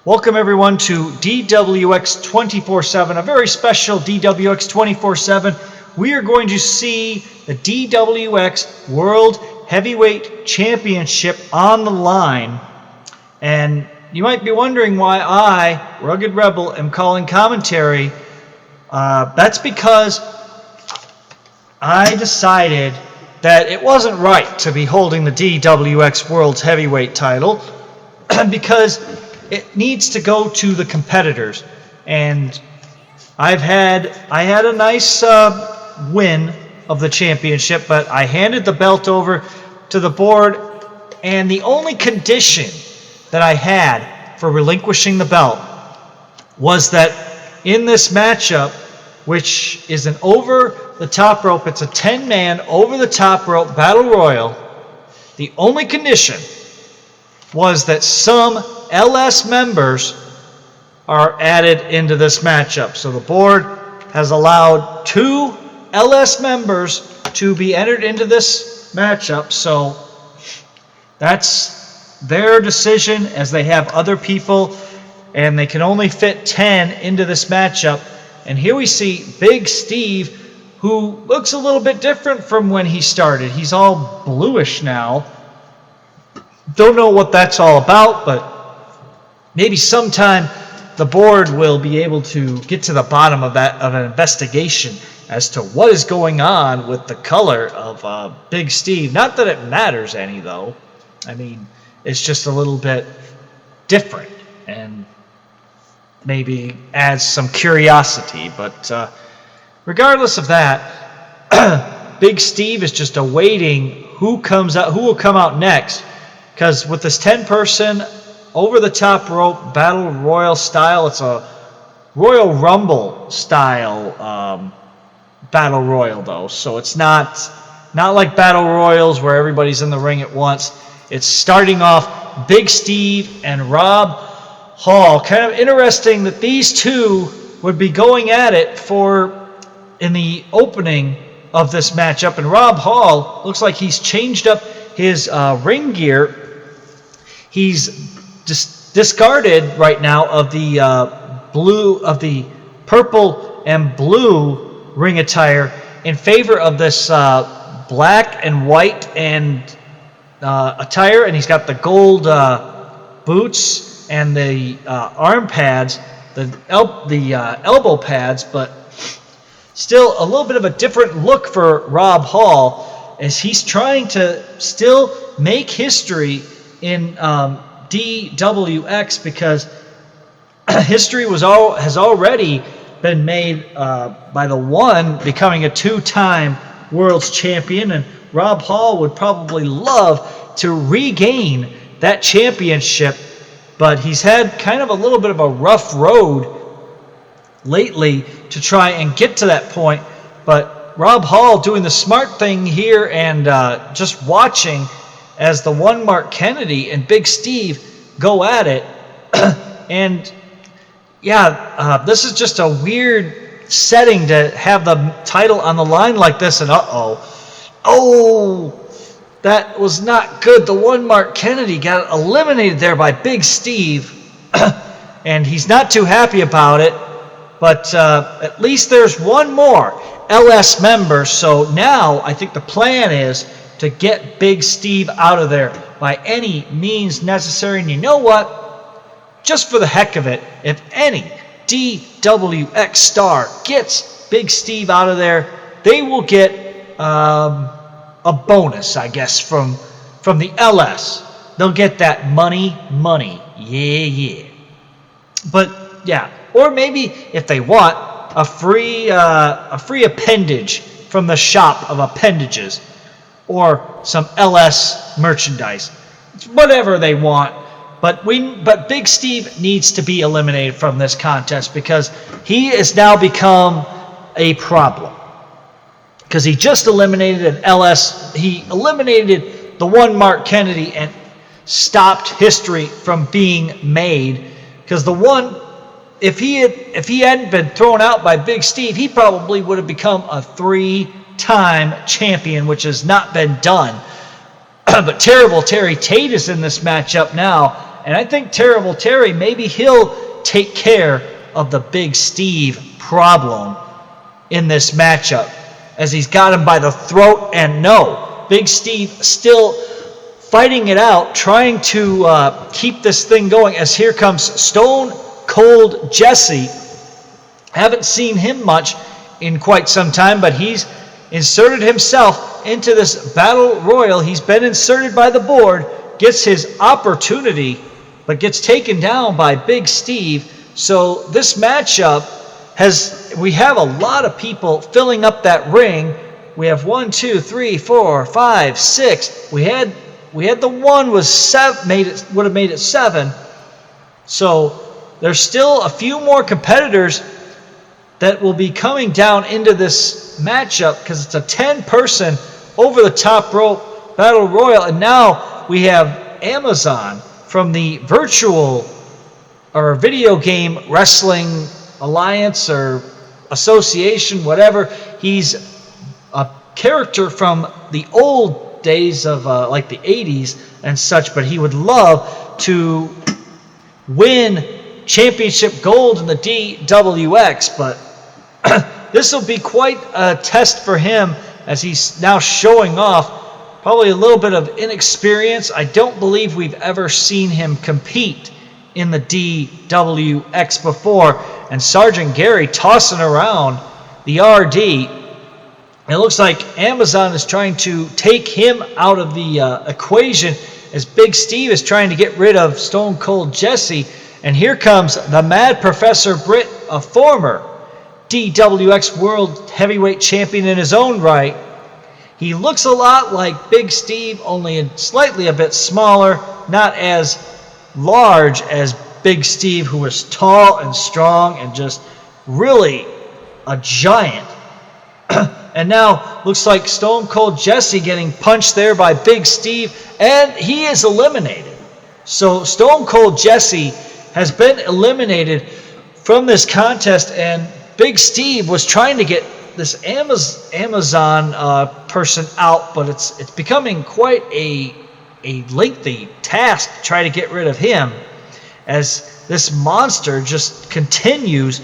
Welcome everyone to DWX 24/7, a very special DWX 24/7. We are going to see the DWX World Heavyweight Championship on the line. And you might be wondering why I, Rugged Rebel, am calling commentary. That's because I decided that it wasn't right to be holding the DWX World Heavyweight title because it needs to go to the competitors. And I had a nice win of the championship, but I handed the belt over to the board, and the only condition that I had for relinquishing the belt was that in this matchup, which is an over the top rope, it's a 10-man over the top rope battle royal, the only condition was that some LS members are added into this matchup. So the board has allowed 2 LS members to be entered into this matchup. So that's their decision, as they have other people, and they can only fit 10 into this matchup. And here we see Big Steve, who looks a little bit different from when he started. He's all bluish now. Don't know what that's all about, but maybe sometime the board will be able to get to the bottom of an investigation as to what is going on with the color of Big Steve. Not that it matters any, though. I mean, it's just a little bit different and maybe adds some curiosity. But regardless of that, Big Steve is just awaiting who will come out next. Because with this 10-person over-the-top rope battle royal style, it's a Royal Rumble style battle royal, though. So it's not like battle royals where everybody's in the ring at once. It's starting off Big Steve and Rob Hall. Kind of interesting that these two would be going at it in the opening of this matchup. And Rob Hall looks like he's changed up his ring gear. He's discarded right now of the purple and blue ring attire in favor of this black and white and attire, and he's got the gold boots and the arm pads, the elbow pads, but still a little bit of a different look for Rob Hall, as he's trying to still make history in DWX, because history has already been made by the one becoming a 2-time world's champion, and Rob Hall would probably love to regain that championship, but he's had kind of a little bit of a rough road lately to try and get to that point. But Rob Hall doing the smart thing here and just watching as the one Mark Kennedy and Big Steve go at it. And yeah, this is just a weird setting to have the title on the line like this. And that was not good. The one Mark Kennedy got eliminated there by Big Steve, and he's not too happy about it. But at least there's one more LS member. So now I think the plan is to get Big Steve out of there by any means necessary. And you know what? Just for the heck of it, if any DWX star gets Big Steve out of there, they will get a bonus, I guess, from the LS. They'll get that money. Yeah. But yeah, or maybe if they want a free appendage from the shop of appendages, or some LS merchandise, whatever they want. But Big Steve needs to be eliminated from this contest, because he has now become a problem. Because he just eliminated an LS, he eliminated the one Mark Kennedy and stopped history from being made. Because the one, if he hadn't been thrown out by Big Steve, he probably would have become a 3-time champion, which has not been done. But Terrible Terry Tate is in this matchup now, And I think Terrible Terry, maybe he'll take care of the Big Steve problem in this matchup, as he's got him by the throat. And no, Big Steve still fighting it out, trying to keep this thing going, as here comes Stone Cold Jesse. Haven't seen him much in quite some time, but he's inserted himself into this battle royal. He's been inserted by the board, gets his opportunity, but gets taken down by Big Steve. So this matchup we have a lot of people filling up that ring. We have 1, 2, 3, 4, 5, 6. We had the one was seven, would have made it 7. So there's still a few more competitors that will be coming down into this matchup, because it's a 10-person over the top rope battle royal. And now we have Amazon from the virtual or video game wrestling alliance or association, whatever. He's a character from the old days of like the 80s and such, but he would love to win championship gold in the DWX. But this will be quite a test for him, as he's now showing off probably a little bit of inexperience. I don't believe we've ever seen him compete in the DWX before. And Sergeant Gary tossing around the RD. It looks like Amazon is trying to take him out of the equation, as Big Steve is trying to get rid of Stone Cold Jesse. And here comes the Mad Professor Britt, a former DWX World Heavyweight Champion in his own right. He looks a lot like Big Steve, only slightly a bit smaller, not as large as Big Steve, who was tall and strong and just really a giant. And now looks like Stone Cold Jesse getting punched there by Big Steve, and he is eliminated. So Stone Cold Jesse has been eliminated from this contest, and Big Steve was trying to get this Amazon person out, but it's becoming quite a lengthy task to try to get rid of him, as this monster just continues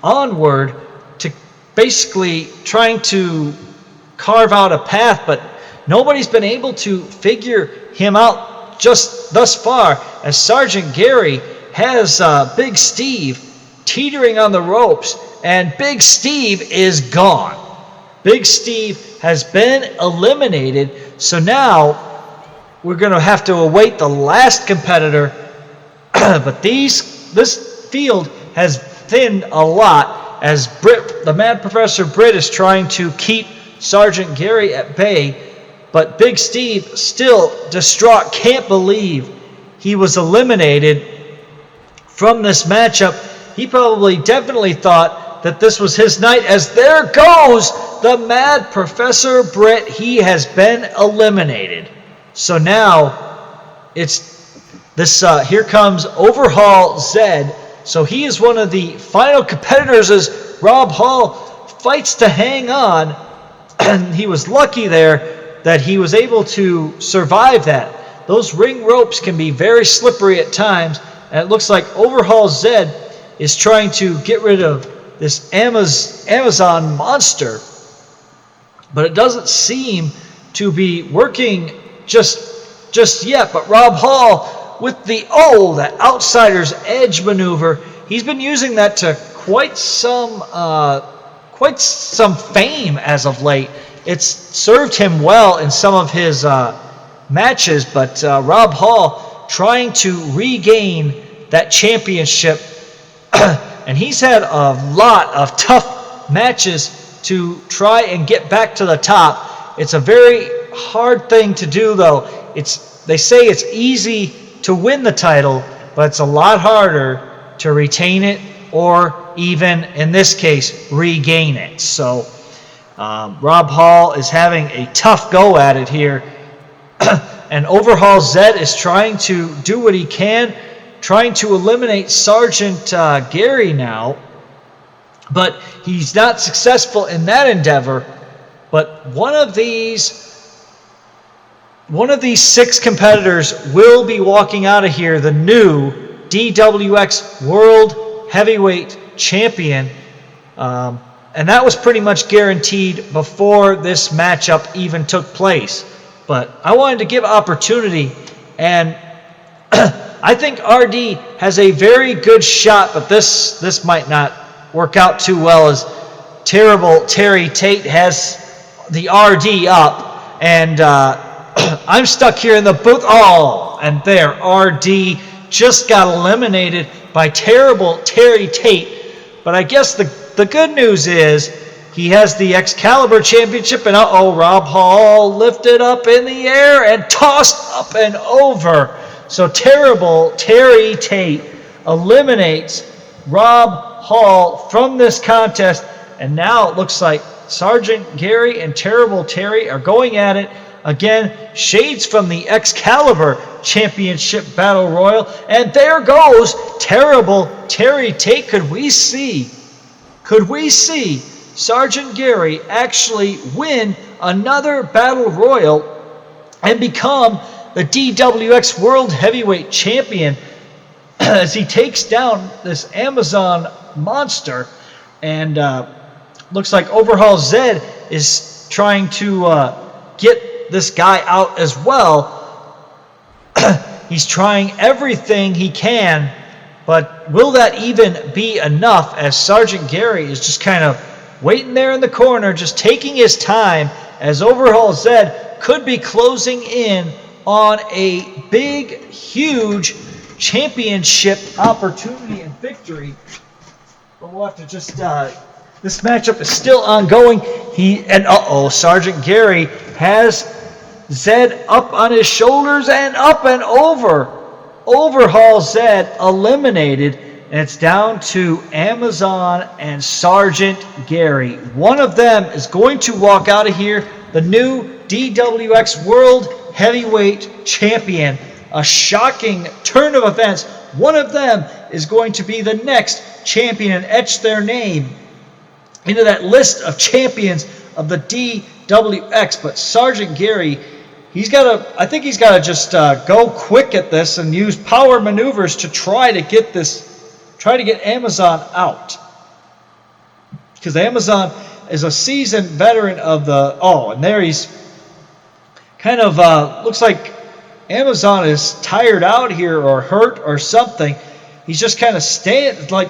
onward to basically trying to carve out a path, but nobody's been able to figure him out just thus far, as Sergeant Gary has Big Steve teetering on the ropes, and Big Steve is gone. Big Steve has been eliminated, so now we're going to have to await the last competitor. But this field has thinned a lot, as the Mad Professor Britt is trying to keep Sergeant Gary at bay. But Big Steve, still distraught, can't believe he was eliminated from this matchup. He probably definitely thought that this was his night, as there goes the Mad Professor Britt. He has been eliminated. So now it's this. Here comes Overhaul Zed. So he is one of the final competitors, as Rob Hall fights to hang on. And he was lucky there that he was able to survive that. Those ring ropes can be very slippery at times. And it looks like Overhaul Zed is trying to get rid of this Amazon monster. But it doesn't seem to be working just yet. But Rob Hall with that outsider's edge maneuver, he's been using that to quite some fame as of late. It's served him well in some of his matches, but Rob Hall trying to regain that championship, and he's had a lot of tough matches to try and get back to the top. It's a very hard thing to do, though. They say it's easy to win the title, but it's a lot harder to retain it, or even in this case regain it. So Rob Hall is having a tough go at it here. And Overhaul Zed is trying to do what he can, trying to eliminate Sergeant Gary now, but he's not successful in that endeavor. But one of these one of these 6 competitors will be walking out of here the new DWX World Heavyweight Champion. And that was pretty much guaranteed before this matchup even took place. But I wanted to give opportunity, and I think RD has a very good shot, but this might not work out too well, as terrible Terry Tate has the RD up, and I'm stuck here in the booth. Oh, and there, RD just got eliminated by terrible Terry Tate. But I guess the good news is he has the Excalibur Championship, and Rob Hall lifted up in the air and tossed up and over. So terrible Terry Tate eliminates Rob Hall from this contest, and now it looks like Sergeant Gary and Terrible Terry are going at it again. Shades from the Excalibur Championship Battle Royal, and there goes Terrible Terry Tate. Could we see Sergeant Gary actually win another Battle Royal and become the DWX World Heavyweight Champion as he takes down this Amazon monster? And looks like Overhaul Zed is trying to get this guy out as well. He's trying everything he can, but will that even be enough, as Sergeant Gary is just kind of waiting there in the corner, just taking his time, as Overhaul Zed could be closing in on a big, huge championship opportunity and victory. But we'll have to just, this matchup is still ongoing. Sergeant Gary has Zed up on his shoulders and up and over. Overhaul Zed eliminated, and it's down to Amazon and Sergeant Gary. One of them is going to walk out of here the new DWX World Heavyweight Champion. A shocking turn of events. One of them is going to be the next champion and etch their name into that list of champions of the DWX. But Sergeant Gary, I think he's got to just go quick at this and use power maneuvers to try to get Amazon out. Because Amazon is a seasoned veteran of the, and there he's kind of, looks like Amazon is tired out here or hurt or something. He's just kind of staying, like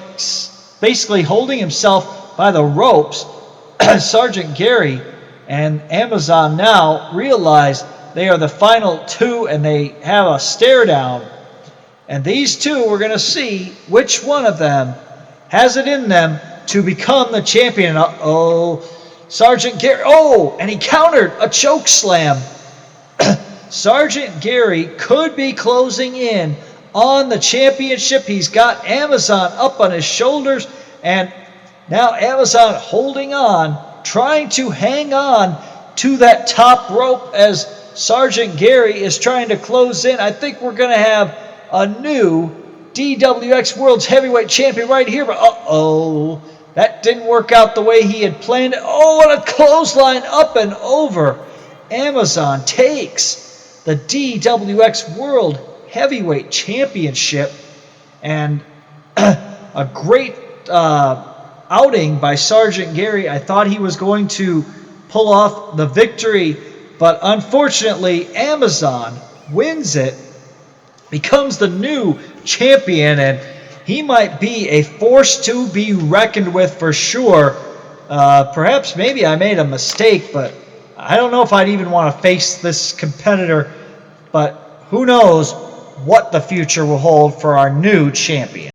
basically holding himself by the ropes. Sergeant Gary and Amazon now realize they are the final 2, and they have a stare down. And these 2, we're going to see which one of them has it in them to become the champion. Sergeant Gary, and he countered a choke slam. Sergeant Gary could be closing in on the championship. He's got Amazon up on his shoulders, and now Amazon holding on, trying to hang on to that top rope as Sergeant Gary is trying to close in. I think we're going to have a new DWX World's Heavyweight Champion right here, but that didn't work out the way he had planned it. And a clothesline up and over. Amazon takes the DWX World Heavyweight Championship, and a great outing by Sergeant Gary. I thought he was going to pull off the victory, but unfortunately Amazon wins it, becomes the new champion, and he might be a force to be reckoned with for sure. Perhaps maybe I made a mistake, but I don't know if I'd even want to face this competitor, but who knows what the future will hold for our new champion.